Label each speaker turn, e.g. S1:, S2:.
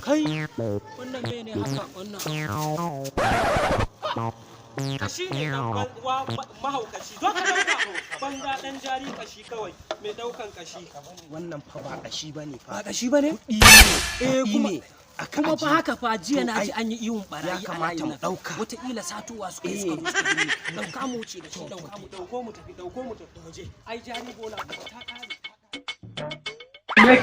S1: Kai wannan mene haka wannan? Kashi ne mahaukaci. Zo ka dauka banza dan jari kashi kawai mai daukan kashi.
S2: Wannan fa ba kashi bane fa.
S1: Ba kashi bane? Kuma fa haka fa jiya na ji an yi ihun barayi a layin nan. Wataƙila satuwa suka yi suka dauka mu ce da shi dauko mu tafi waje. Ai jari bola ta kare.